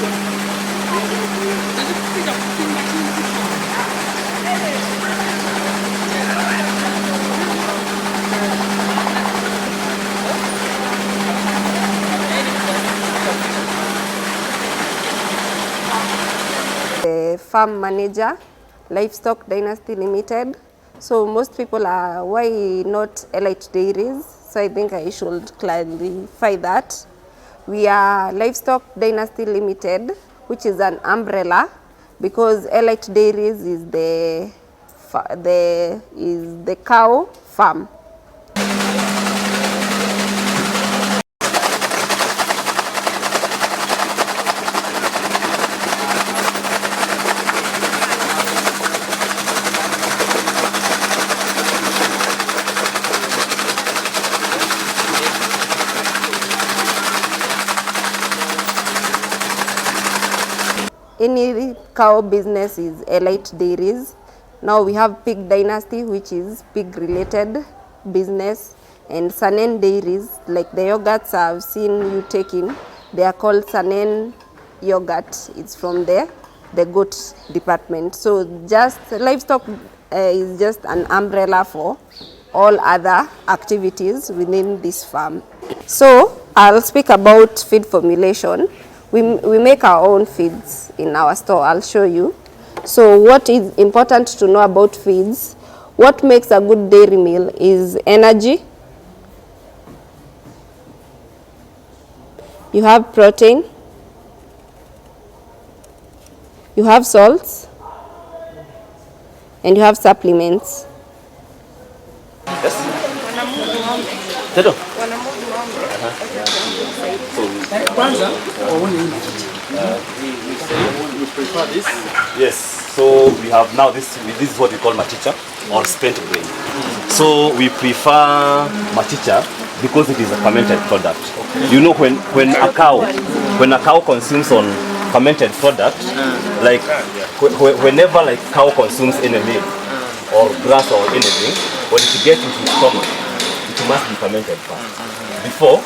The farm manager, Livestock Dynasty Limited. So most people are, why not Elite Dairies? So I think I should clarify that. We are Livestock Dynasty Limited, which is an umbrella, because Elite Dairies is the cow farm. Any cow business is Elite Dairies. Now we have Pig Dynasty, which is pig related business, and Sanen Dairies, like the yogurts I've seen you taking, they are called Sanen yogurt. It's from the goat department. So just livestock is just an umbrella for all other activities within this farm. So I'll speak about feed formulation. We make our own feeds in our store. I'll show you. So what is important to know about feeds? What makes a good dairy meal is energy. You have protein. You have salts. And you have supplements. Yes. We prefer this. Yes. So we have now this is what we call machicha or spent grain. So we prefer machicha because it is a fermented product. Okay. You know, when a cow consumes on fermented product, like whenever like cow consumes any milk or grass or anything, when it gets into its stomach, it must be fermented first. Before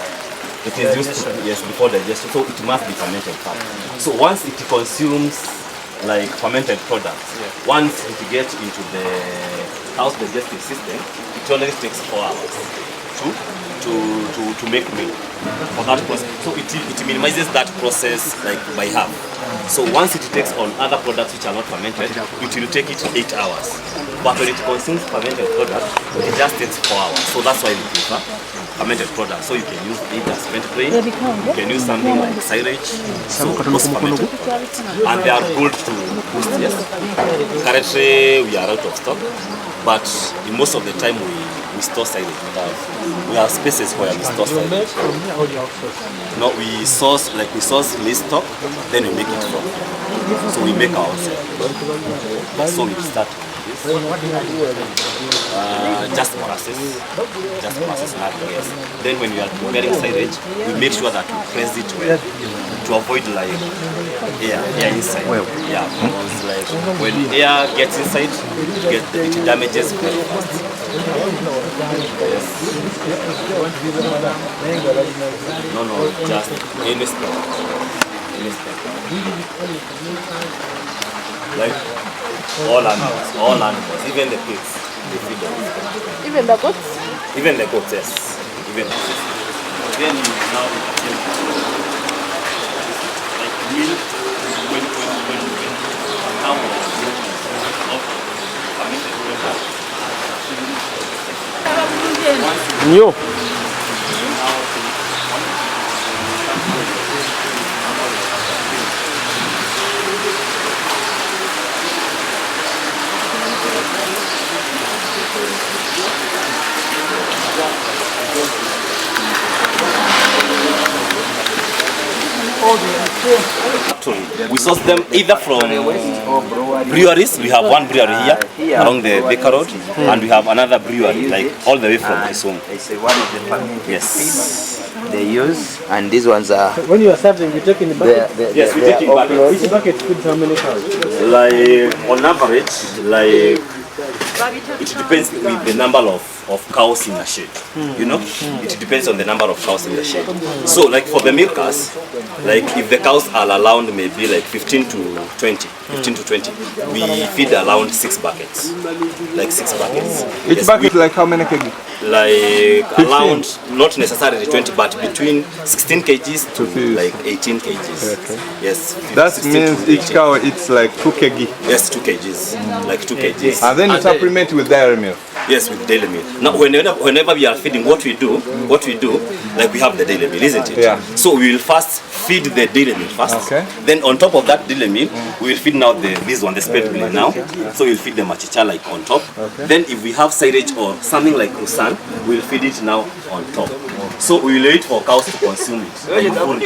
it is used to, yes, before digestion, so it must be fermented first. So once it consumes like fermented products, once it gets into the house digestive system, it only takes 4 hours to make milk for that process. So it minimizes that process like by half. So once it takes on other products which are not fermented, it will take it 8 hours. But when it consumes fermented products, it just takes 4 hours. So that's why we prefer fermented products. So you can use either spent grain, you can use something like silage, so those fermented. And they are good to boost, yes. Currently we are out of stock, but in most of the time we store silage. We have spaces where we store silage. No, we source list stock, then we make it from. So we make our own silage. So we start with this. Just process, nothing else. Then when we are preparing silage, we make sure that we press it well to avoid like air inside. Yeah, because like when air gets inside, it damages very fast. Yes. No, just any step. Like all animals, even the pigs, they feed them. Even the goats? Even the goats, yes. Even the goats. Then now like milk, when cow New. We source them either from breweries. We have one brewery here along the Baker Road, and we have another brewery like all the way from Kisumu. It's one of the family Yes. they use, and these ones are. When you are serving, you take in the bucket. Yes, we take in buckets. Each bucket feeds how many cows? Like on average, like it depends with the number of cows in the shed. You know, it depends on the number of cows in the shed. So like for the milkers, like if the cows are allowed maybe like 15 to 20, we feed around 6 buckets, like 6 buckets. Each Yes, bucket like how many kg? like around, not necessarily 20, but between 16 kgs to like 18 kgs. Okay. Yes. That 16 means to each 18. cow eats like 2 kg. Yes, 2 kgs, like 2 kgs. And then you supplement with dairy milk. Yes, with daily meal. Now, whenever we are feeding, what we do, like we have the daily meal, isn't it? Yeah. So we will first feed the daily meal first. Okay. Then on top of that daily meal, we will feed now this one, the spade meal now. So we'll feed the machicha like on top. Okay. Then if we have silage or something like kusan, we'll feed it now on top. So we will wait for cows to consume it. Like full.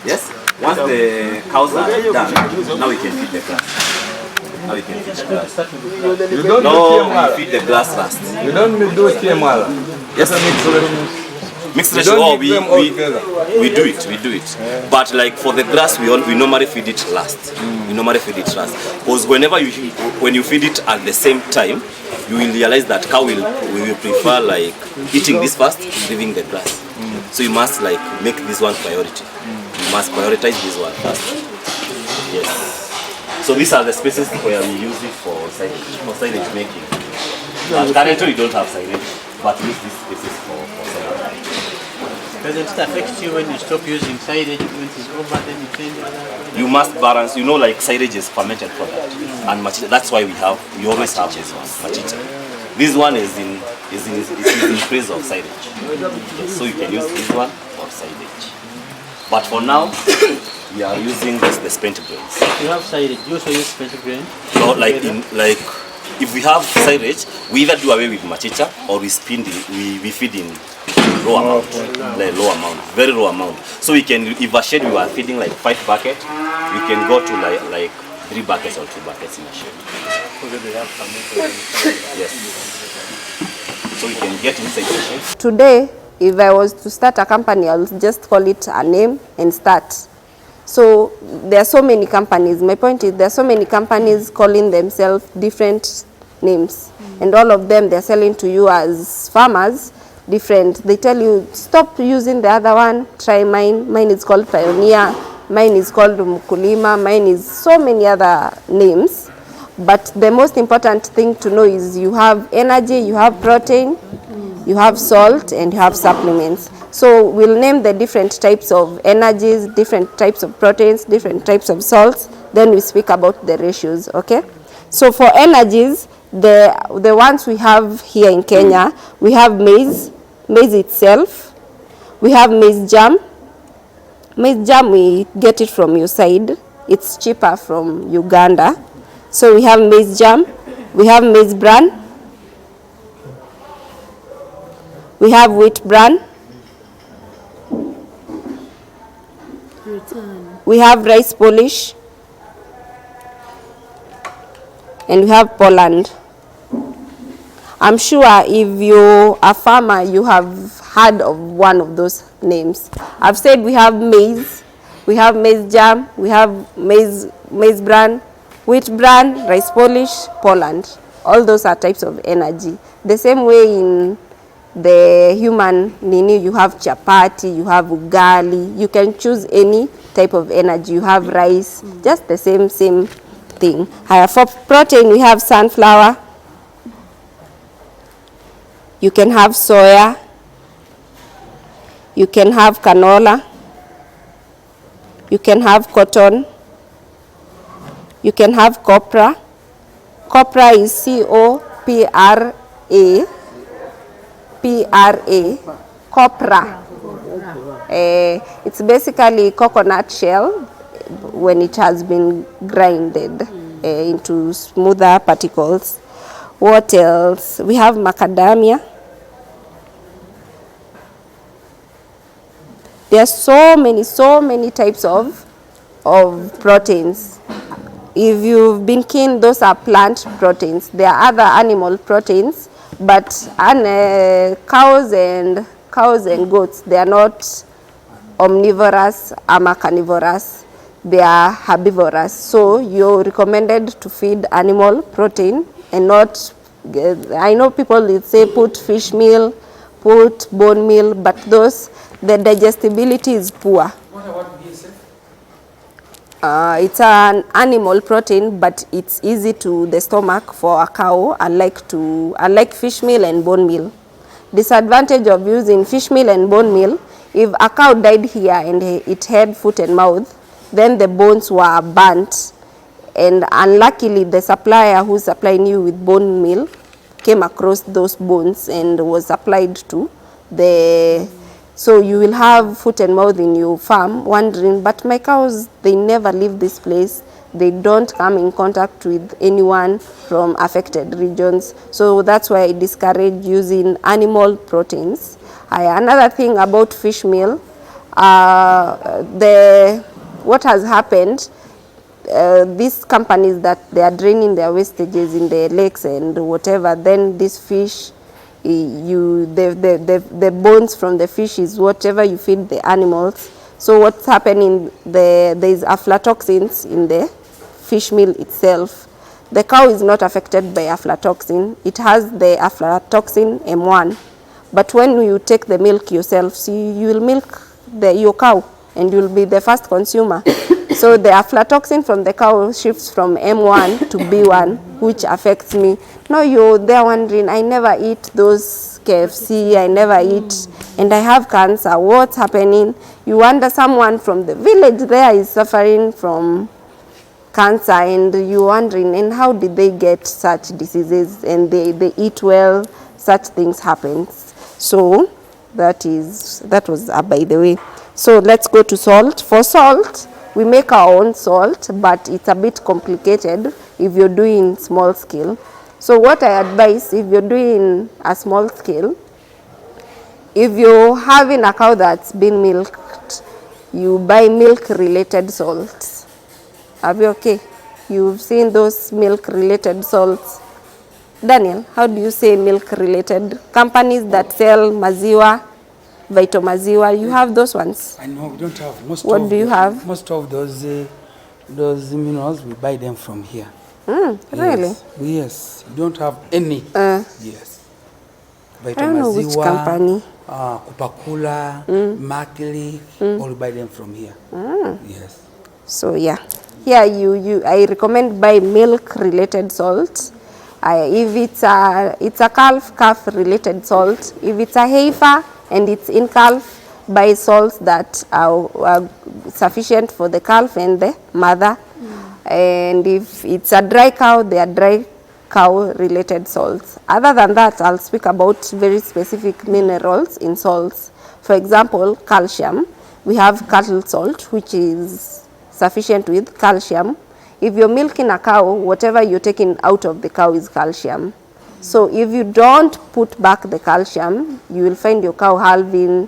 Yes. Once the cows are done, now we can feed the grass. Now we can feed the grass. You don't do No, we TMR. feed the grass first. You don't do TMR. Yes, mixed You ratio. don't Oh, mix them all together. we do it. But like for the grass, we normally feed it last. We normally feed it last because when you feed it at the same time, you will realize that cow will prefer like eating this first, leaving the grass. So you must like make this one priority. You must prioritize this one first. Yes. So these are the spaces where we use it for silage making. Currently we don't have silage, but we use these spaces for silage. Doesn't it affect you when you stop using silage, when it's over, then you change other? You must balance, you know, like silage is fermented product, and machicha. That's why we always have this one, machicha. This one is in place of silage. Yes, so you can use this one for silage. But for now, we are using the spent grains. You have silage, you also use spent grain? No, like if we have silage, we either do away with machicha or we feed in low amount, very low amount. So we can, if a shed we are feeding like 5 buckets, we can go to like 3 buckets or 2 buckets in a shed. Yes. So we can get inside the shed. Today, if I was to start a company, I'll just call it a name and start. So there are so many companies. My point is there are so many companies calling themselves different names, and all of them they're selling to you as farmers different. They tell you stop using the other one, try mine. Mine is called Pioneer, mine is called Mkulima, mine is so many other names. But the most important thing to know is you have energy, you have protein, you have salt, and you have supplements. So we'll name the different types of energies, different types of proteins, different types of salts, then we speak about the ratios, okay? So for energies, the ones we have here in Kenya, we have maize itself, we have maize germ. Maize germ, we get it from your side, it's cheaper from Uganda. So we have maize germ, we have maize bran, we have wheat bran, we have rice polish, and we have Poland. I'm sure if you're a farmer, you have heard of one of those names. I've said we have maize germ, we have maize bran, wheat bran, rice polish, Poland. All those are types of energy. The same way in the human nini, you have chapati, you have ugali. You can choose any type of energy. You have rice, just the same thing. For protein, we have sunflower. You can have soya. You can have canola. You can have cotton. You can have copra. Copra is C-O-P-R-A. Copra. It's basically coconut shell when it has been grinded into smoother particles. What else? We have macadamia. There are so many types of proteins. If you've been keen, those are plant proteins. There are other animal proteins, but cows and goats, they are not omnivorous or carnivorous. They are herbivorous. So you're recommended to feed animal protein and not I know people will say put fish meal, put bone meal, but those, the digestibility is poor. What about BSF? It's an animal protein, but it's easy to the stomach for a cow, unlike fish meal and bone meal. Disadvantage of using fish meal and bone meal: if a cow died here and it had foot and mouth, then the bones were burnt, and unluckily the supplier who's supplying you with bone meal came across those bones and was applied to the, so you will have foot and mouth in your farm wondering, but my cows, they never leave this place, they don't come in contact with anyone from affected regions. So that's why I discourage using animal proteins. Another thing about fish meal, what has happened, these companies that they are draining their wastages in the lakes and whatever, then this fish, the bones from the fish is whatever you feed the animals. So what's happening, there is aflatoxins in the fish meal itself. The cow is not affected by aflatoxin. It has the aflatoxin M1. But when you take the milk yourself, so you will milk your cow and you will be the first consumer. So the aflatoxin from the cow shifts from M1 to B1, which affects me. Now you're there wondering, I never eat those KFC, I never eat, and I have cancer. What's happening? You wonder, someone from the village there is suffering from cancer, and you're wondering, and how did they get such diseases? And they eat well, such things happen. So that was by the way. So let's go to salt. For salt, we make our own salt, but it's a bit complicated if you're doing small scale. So what I advise, if you're doing a small scale, if you're having a cow that's been milked, you buy milk-related salts. Are we okay? You've seen those milk-related salts. Daniel, how do you say milk-related? Companies that sell maziwa, Vito Maziwa, you have those ones? I know we don't have most. What do you have? Most of those minerals we buy them from here. Really? Yes. We don't have any. Yes. Vito I don't know which company. Kupakula, Makili, all we buy them from here. Yes. So yeah, here I recommend buy milk-related salt. If it's a calf related salt. If it's a heifer and it's in calf, buy salts that are sufficient for the calf and the mother. And if it's a dry cow, they are dry cow related salts. Other than that, I'll speak about very specific minerals in salts. For example, calcium. We have cattle salt, which is sufficient with calcium. If you're milking a cow, whatever you're taking out of the cow is calcium. So if you don't put back the calcium, you will find your cow having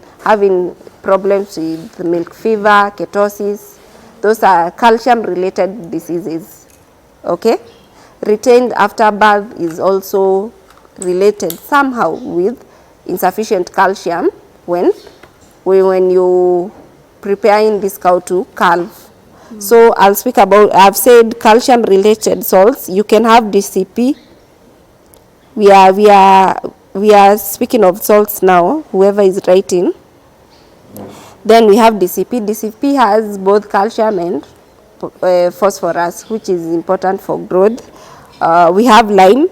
problems with milk fever, ketosis. Those are calcium-related diseases. Okay? Retained after birth is also related somehow with insufficient calcium when you preparing this cow to calve. So I'll speak about, I've said calcium-related salts. You can have DCP. We are speaking of salts now, whoever is writing. Then we have DCP. DCP has both calcium and phosphorus, which is important for growth. We have lime.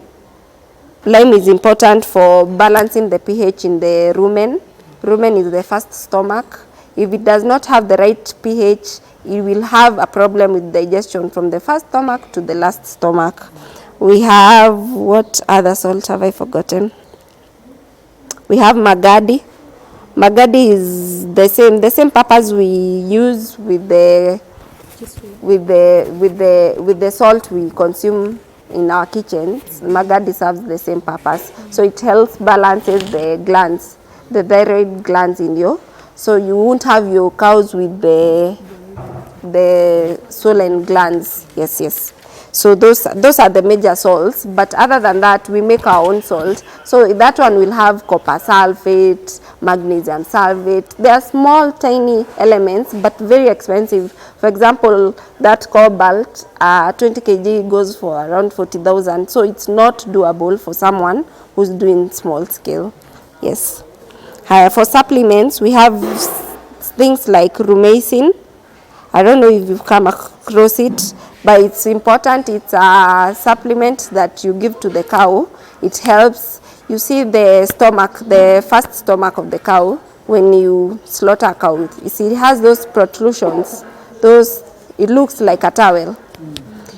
Lime is important for balancing the pH in the rumen. Rumen is the first stomach. If it does not have the right pH, you will have a problem with digestion from the first stomach to the last stomach. We have, what other salt have I forgotten? We have Magadi. Magadi is the same purpose we use with the salt we consume in our kitchens. Magadi serves the same purpose. So it helps balances the glands, the thyroid glands in you. So you won't have your cows with the swollen glands. Yes. So those are the major salts, but other than that, we make our own salt. So that one will have copper sulfate, magnesium sulfate. They are small, tiny elements, but very expensive. For example, that cobalt, 20 kg goes for around 40,000. So it's not doable for someone who's doing small scale. Yes. For supplements, we have things like rumacin. I don't know if you've come across it, but it's important. It's a supplement that you give to the cow. It helps. You see the stomach, the first stomach of the cow, when you slaughter a cow, you see it has those protrusions. It looks like a towel.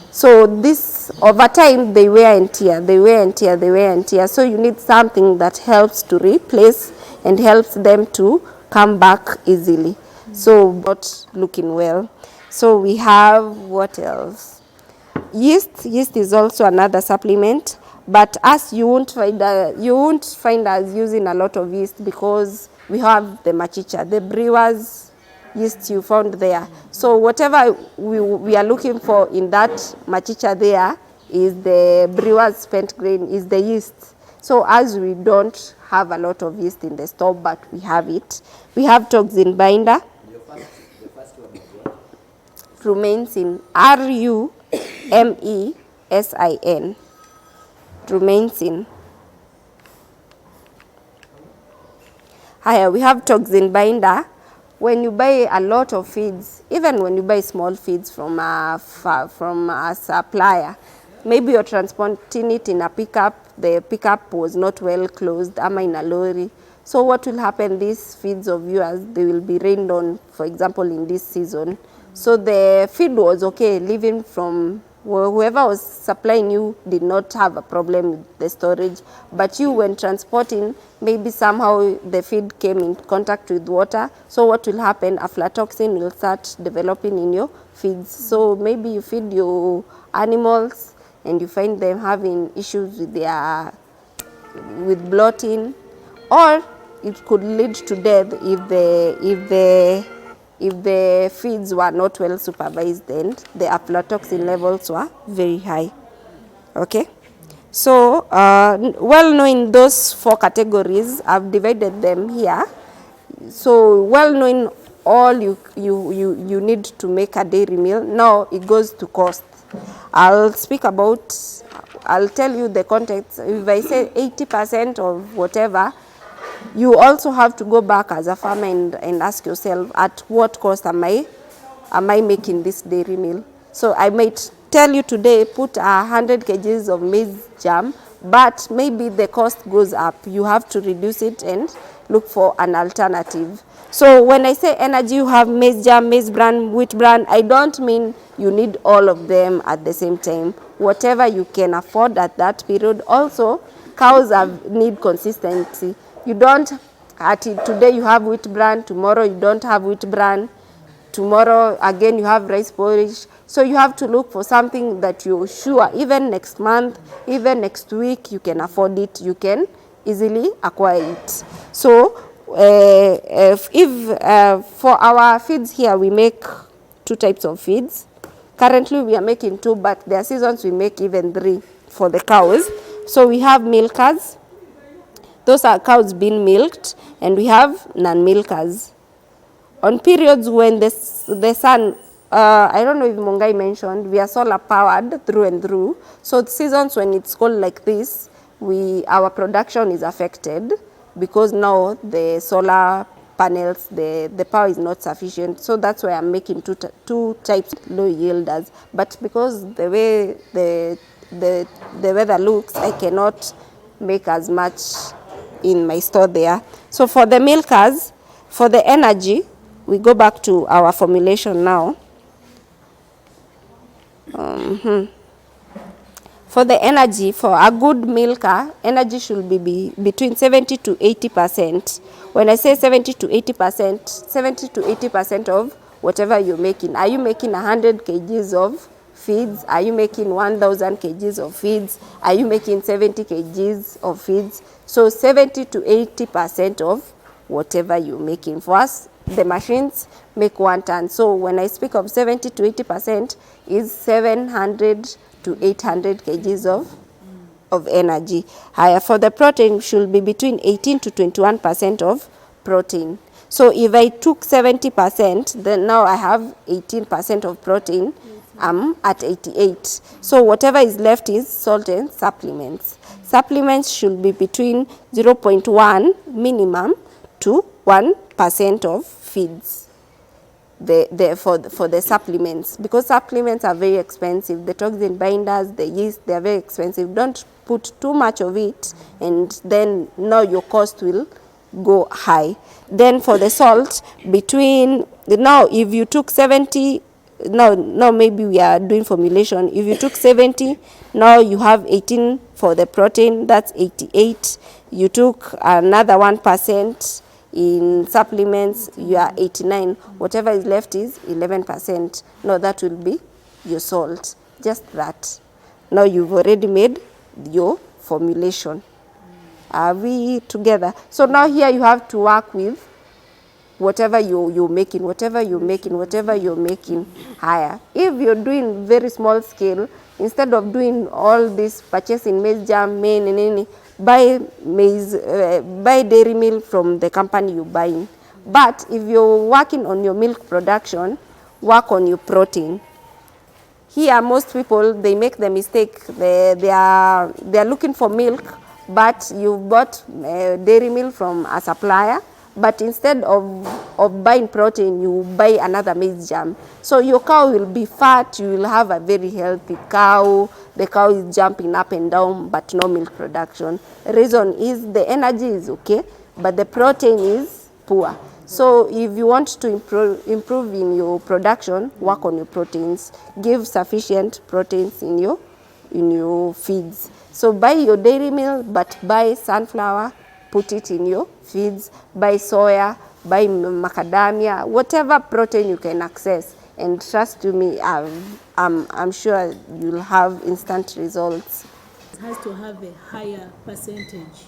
So this, over time, they wear and tear, they wear and tear, they wear and tear. So you need something that helps to replace and helps them to come back easily. So not looking well. So we have, what else? Yeast is also another supplement, but us you won't find us using a lot of yeast because we have the machicha, the brewers yeast you found there. So whatever we are looking for in that machicha there is the brewer's spent grain, is the yeast. So as we don't have a lot of yeast in the store, but we have it. We have toxin binder. Rumacin, R-U-M-E-S-I-N, rumacin. We have toxin binder. When you buy a lot of feeds, even when you buy small feeds from a supplier, maybe you're transporting it in a pickup, the pickup was not well closed, ama in a lorry. So what will happen, these feeds of yours, they will be rained on, for example, in this season. So the feed was okay, leaving from whoever was supplying you did not have a problem with the storage. But you, when transporting, maybe somehow the feed came in contact with water. So what will happen, aflatoxin will start developing in your feeds. So maybe you feed your animals and you find them having issues with bloating, or it could lead to death if the feeds were not well supervised and the aflatoxin levels were very high. Okay, so well knowing those 4 categories, I've divided them here. So well knowing all you need to make a dairy meal, now it goes to cost. I'll tell you the context. If I say 80% of whatever, you also have to go back as a farmer and ask yourself, at what cost am I making this dairy meal? So I might tell you today, put 100 kgs of maize germ, but maybe the cost goes up. You have to reduce it and look for an alternative. So when I say energy, you have maize germ, maize bran, wheat bran, I don't mean you need all of them at the same time. Whatever you can afford at that period. Also, cows need consistency. You don't, today you have wheat bran, tomorrow you don't have wheat bran, tomorrow again you have rice porridge. So you have to look for something that you're sure, even next month, even next week, you can afford it, you can easily acquire it. So for our feeds here, we make 2 types of feeds. Currently we are making 2, but there are seasons we make even 3 for the cows. So we have milkers. Those are cows being milked, and we have non-milkers. On periods when the sun, I don't know if Mungai mentioned, we are solar powered through and through. So the seasons when it's cold like this, our production is affected because now the solar panels, the power is not sufficient. So that's why I'm making two types low yielders. But because the way the weather looks, I cannot make as much in my store there. So for the milkers, for the energy, we go back to our formulation now. For the energy, for a good milker, energy should be between 70 to 80%. When I say 70 to 80% of whatever you're making. Are you making 100 kgs of feeds? Are you making 1,000 kgs of feeds? Are you making 70 kgs of feeds? So 70 to 80% of whatever you're making. For us, the machines make 1 ton. So when I speak of 70 to 80% is 700 to to 800 kgs of energy. Higher for the protein should be between 18 to 21% of protein. So if I took 70%, then now I have 18% of protein. I'm at 88. So whatever is left is salt and supplements. Supplements should be between 0.1 minimum to 1% of feeds. For the supplements, because supplements are very expensive. The toxin binders, the yeast, they are very expensive. Don't put too much of it, and then now your cost will go high. Then for the salt, between now if you took 70, now maybe we are doing formulation. If you took 70, now you have 18 for the protein, that's 88. You took another 1% in supplements, you are 89. Whatever is left is 11%. Now that will be your salt, just that. Now you've already made your formulation. Are we together? So now here you have to work with whatever you're making, higher. If you're doing very small scale, instead of doing all this purchasing maize jam, buy maize, buy dairy milk from the company you're buying. But if you're working on your milk production, work on your protein. Here, most people, they make the mistake. They are looking for milk, but you bought dairy milk from a supplier. But instead of buying protein, you buy another maize jam. So your cow will be fat, you will have a very healthy cow. The cow is jumping up and down, but no milk production. The reason is the energy is okay, but the protein is poor. So if you want to improve in your production, work on your proteins. Give sufficient proteins in your feeds. So buy your dairy milk, but buy sunflower, put it in your feeds. Buy soya, buy macadamia, whatever protein you can access. And trust me, I'm sure you'll have instant results. It has to have a higher percentage.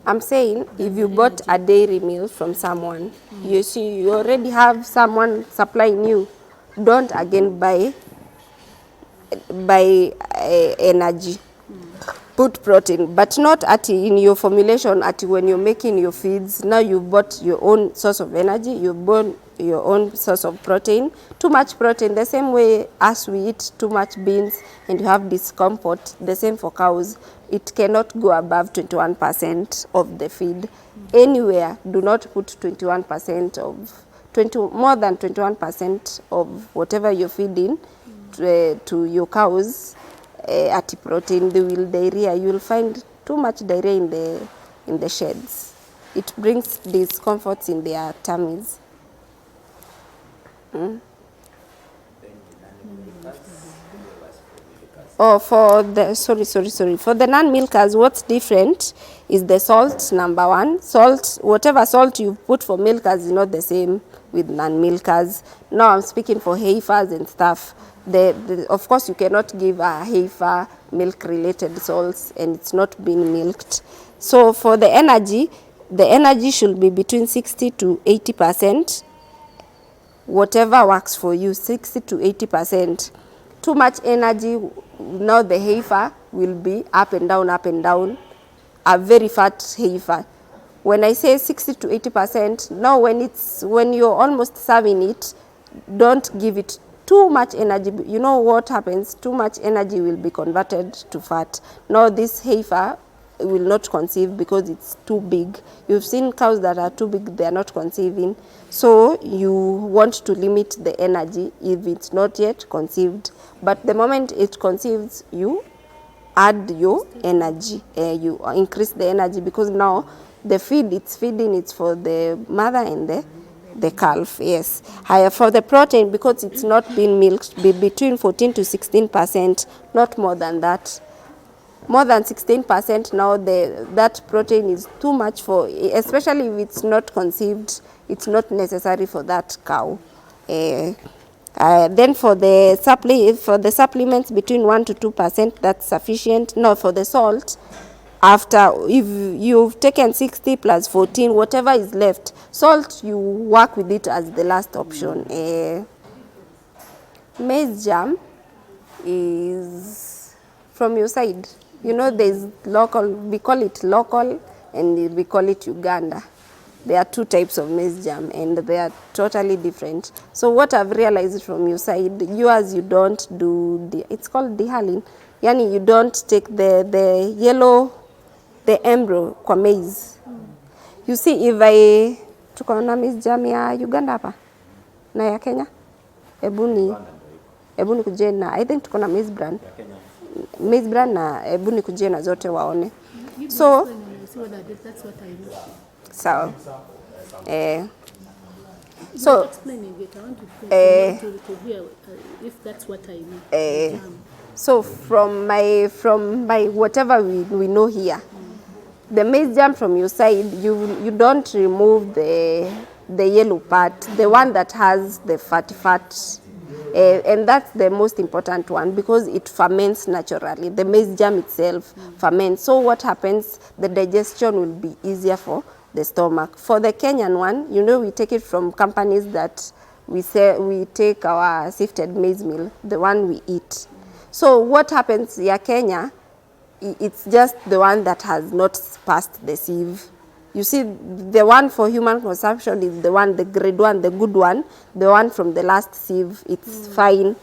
I'm saying if you bought a dairy milk from someone, you see you already have someone supplying you. Don't again buy energy. Put protein, but not in your formulation. When you're making your feeds, now you bought your own source of energy. You bought your own source of protein. Too much protein, the same way as we eat too much beans and you have discomfort. The same for cows. It cannot go above 21% of the feed. Anywhere, do not put 21% of more than 21% of whatever you're feeding to your cows. At protein, they will diarrhea. You will find too much diarrhea in the sheds. It brings discomforts in their tummies. Oh, for the for the non-milkers, what's different is the salt. Number one, salt. Whatever salt you put for milkers is not the same with non-milkers. Now I'm speaking for heifers and stuff. Of course, you cannot give a heifer milk-related salts, and it's not being milked. So for the energy should be between 60 to 80%. Whatever works for you, 60 to 80%. Too much energy, now the heifer will be up and down, a very fat heifer. When I say 60 to 80%, now when you're almost serving it, don't give it too much energy. You know what happens? Too much energy will be converted to fat. Now this heifer will not conceive because it's too big. You've seen cows that are too big, they are not conceiving. So you want to limit the energy if it's not yet conceived. But the moment it conceives, you add your energy. You increase the energy because now the feed it's feeding, it's for the mother and the calf. Yes. Higher for the protein, because it's not being milked, be between 14 to 16%, not more than that. More than 16% now, that protein is too much for, especially if it's not conceived, it's not necessary for that cow. Then for the supplements between 1 to 2%, that's sufficient. Now for the salt, after if you've taken 60 plus 14, whatever is left, salt, you work with it as the last option. Maize jam, is from your side. You know, there's local, we call it local and we call it Uganda. There are two types of maize jam and they are totally different. So what I've realized from your side, yours you don't do, it's called dehaling. Yani you don't take the yellow, the embryo kwa maize. You see, if I tuko na maize jam ya Uganda hapa na ya Kenya, hebu ni kuje na, I think tuko na maize bran na hebu ni kuje na zote waone. So That's what I know. sawa. So Explaining it, I want to hear if that's what I know. So from my whatever we know here, the maize jam from your side, you don't remove the yellow part, the one that has the fatty fat, and that's the most important one because it ferments naturally. The maize jam itself ferments. So what happens? The digestion will be easier for the stomach. For the Kenyan one, you know, we take it from companies that we take our sifted maize meal, the one we eat. So what happens ya Kenya, it's just the one that has not passed the sieve. You see, the one for human consumption is the one, the grade one, the good one, the one from the last sieve, it's fine.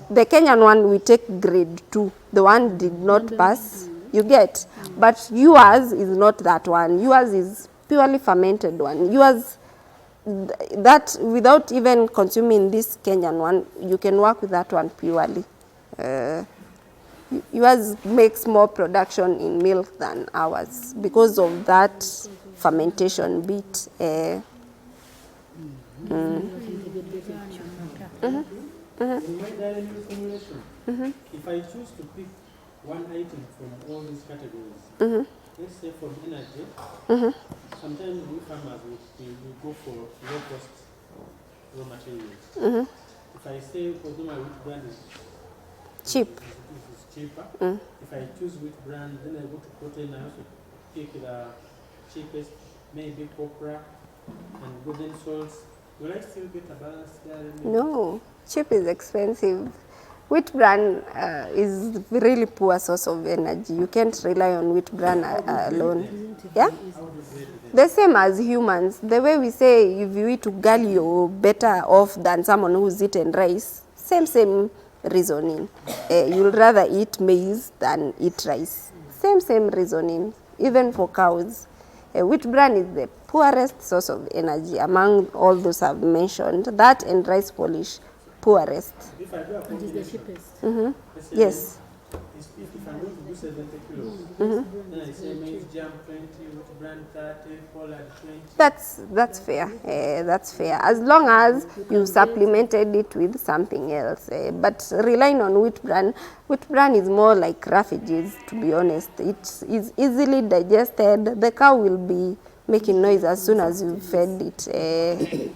The Kenyan one, we take grade 2, the one did not pass, you get. But yours is not that one, yours is purely fermented one. Yours, that without even consuming this Kenyan one, you can work with that one purely. Yours makes more production in milk than ours because of that fermentation bit. In my dairy milk formulation, if I choose to pick one item from all these categories, let's say from energy, sometimes we farmers we go for low cost raw materials. If I say for them which brand is Cheap. is cheaper, if I choose which brand, then I go to protein, I also pick the cheapest, maybe copra and golden salts. Will I still get a balanced dairy milk? No, cheap is expensive. Wheat bran is really poor source of energy. You can't rely on wheat bran alone. Yeah? The same as humans. The way we say if you eat ugali, you're better off than someone who's eaten rice. Same reasoning. You'll rather eat maize than eat rice. Same reasoning. Even for cows. Wheat bran is the poorest source of energy among all those I've mentioned. That and rice polish, poorest. If I do a And is the cheapest. let's say Yes. if I'm going to do 70 kilos, then I say maize jam 20, wheat bran 30, pollard 20. That's fair. That's fair. As long as you supplemented it with something else. But relying on wheat bran is more like refugees, to be honest. It is easily digested. The cow will be making noise as soon as you fed it. The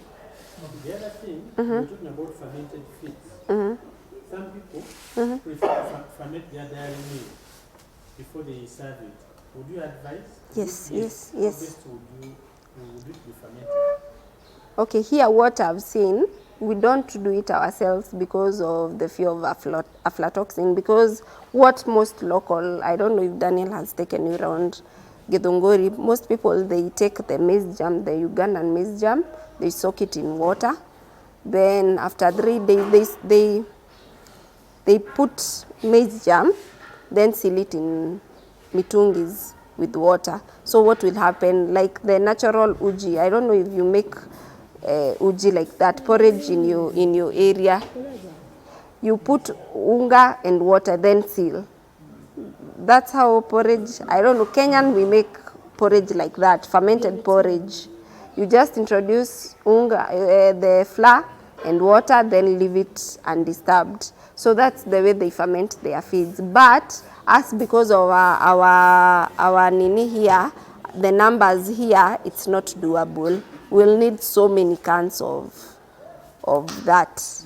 other thing, we're talking about fermented feeds. Some people prefer to ferment their dairy milk before they serve it. Would you advise? Yes. How best would it be fermented? Okay, here what I've seen, we don't do it ourselves because of the fear of aflatoxin, because what most local, I don't know if Daniel has taken you around Githunguri, most people, they take the maize jam, the Ugandan maize jam, they soak it in water. Then after 3 days, they put maize jam, then seal it in mitungis with water. So what will happen, like the natural uji, I don't know if you make uji like that, porridge in your area, you put unga and water, then seal. That's how porridge, I don't know, Kenyan we make porridge like that, fermented porridge. You just introduce unga, the flour and water, then leave it undisturbed. So that's the way they ferment their feeds. But us, because of our nini here, the numbers here, it's not doable. We'll need so many cans of that.